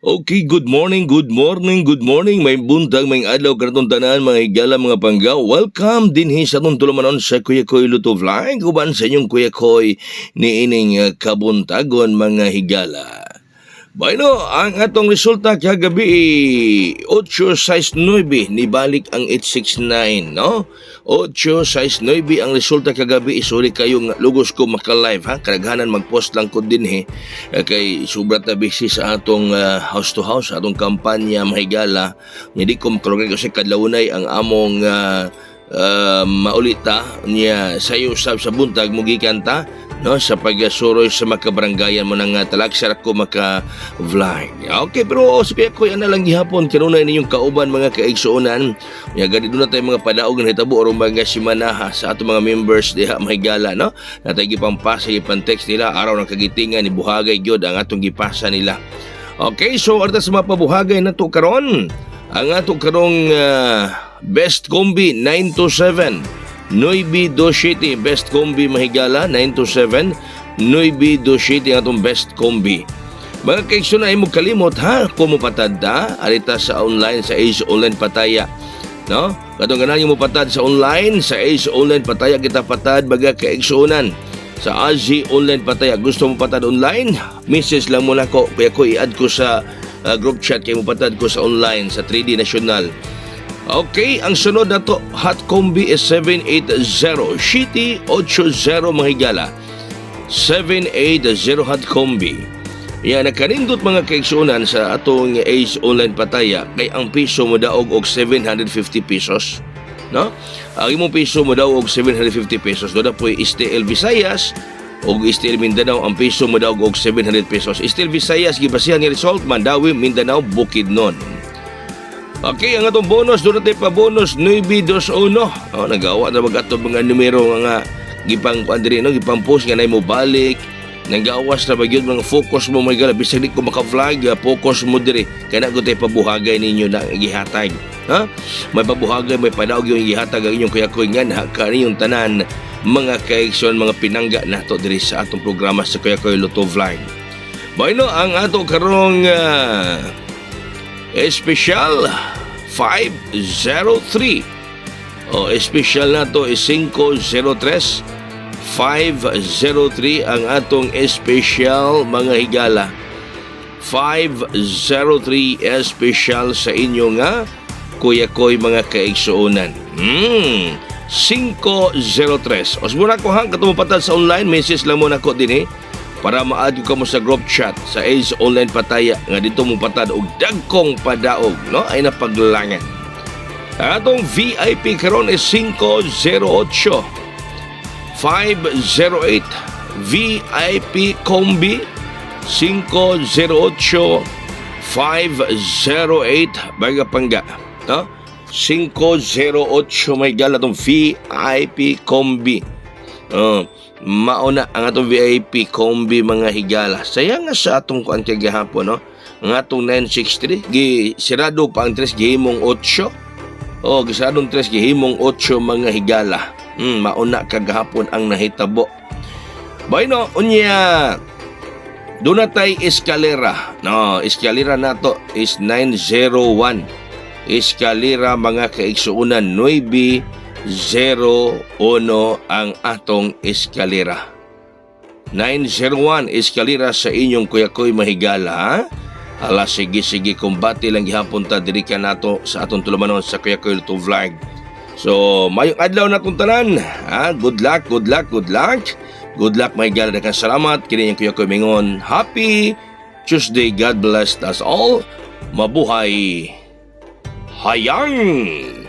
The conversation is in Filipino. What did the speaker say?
Okay, good morning, good morning, good morning. May buntag, may adlaw karatong tanan, mga higala, mga panggaw. Welcome din sa atong tulumanon sa Kuya Koy Luto Vlog. Kuban sa inyong Kuya Koy ni ining kabuntagon, mga higala. Bueno, ang atong resulta kagabi 8-6-9 nibalik ang 869, no? 8-6-9 ang resulta kagabi. Sorry kayo nga lugos ko maka-live ha. Karaghanan mag-post lang ko din kay sobra ta busy sa atong house to house, atong kampanya mahigala. Hindi ko makalugay kasi kadlawunay ang among maulita niya sayo sa buntag mugikan ta, no, sa pagsuroy sa makabaranggayan mo ng talagsar ko maka-vlog. Okay, pero si Kuya Koy na lang gihapon kanunay ninyong kauban mga kaigsuonan. Ya gani doon na tayo mga padaog na hitabo aron mga simanaha sa ato mga members diha mahigala, no. Natay gipampasa gipan-text nila araw ng kagitingan ni buhagay gyud ang atong gipasa nila. Okay, so arta sa mga pabuhagay nato karon. Ang ato karong best combi 9-7 9-2-7 best combi mahigala 9-7 9-2-7 ang atong best combi. Mga kaigso na mo kalimot ha kung mo patad ta alita sa online sa Ace Online Pataya, no? Katong ganan mo patad sa online sa Ace Online Pataya kita patad baga kaigsuonan sa AZ Online Pataya. Gusto mo patad online, message lang mo na ko kaya ko i-add ko sa group chat kay mo patad ko sa online sa 3D National. Okay, ang sunod na to, hot combi is 780, City 80 mahigala. 780 hot combi. Yan, nakanindot mga kaigsunan sa atong Ace Online Pataya kay ang piso mo daog og 750 pesos. No? Ang imong piso mo daw og 750 pesos. Doon po STL Visayas o STL Mindanao, ang piso mo daog og 700 pesos. STL Visayas, gibasihan ni result, Mandawi, Mindanao, Bukidnon. Okay, ang atong bonus, doon natin pa bonus 9-2-1. Nagawa na mag-ato mga numero nga gipang kuandiri, no? Gipang post nga na mo balik. Nagawas na magyud mga focus mo mga gala. Bisag di ko maka-vlog, focus mo diri. Kaya na ko tayo pabuhagay ninyo na gihatag. Ha? May pabuhagay, may padaog yung gihatag ang inyong Kuya Koy nga na kaninyong tanan mga kaigsoon, mga pinangga nato diri sa atong programa sa Kuya Koy Luto Vlog. Bueno, ang ato karong Espesyal 503. Espesyal na to is 503. 503 ang atong espesyal mga higala. 503 espesyal sa inyo nga Kuya Koy mga kaigsuonan. 503. Osmura ko hang katumupatan sa online, message lang mo na ko din para ma-add ko mo sa group chat sa Ace Online Pataya nga dito mo patad og dagkong padaog, no, ay napaglangan. Atong VIP karon is 508 508 VIP Combi 508 508 baga pangga, no? 508 may gala tong VIP Combi. Mauna ang atong VIP Combi mga higala. Sayang nga sa atong kuan kay gihapon, no? Ang atong 963 sirado pa ang 3 gihimong 8. Gisadong 3 gihimong 8 mga higala. Mauna kagahapon ang nahitabo. Bueno, unya doon na tayo eskalera. No, eskalera nato is 901. Eskalera mga kaigsuunan 901 ang atong eskalera. 901 eskalera sa inyong Kuya Koy mahigala. Hala, sige kumbati lang gihapon ta diri ka nato sa atong tulumanon sa Kuya Koy Luto Vlog. So, mayong adlaw na kung tanan. Good luck. Good luck mahigala, daghang salamat. Kini yung Kuya Koy mingon. Happy Tuesday. God bless us all. Mabuhay. Hayang!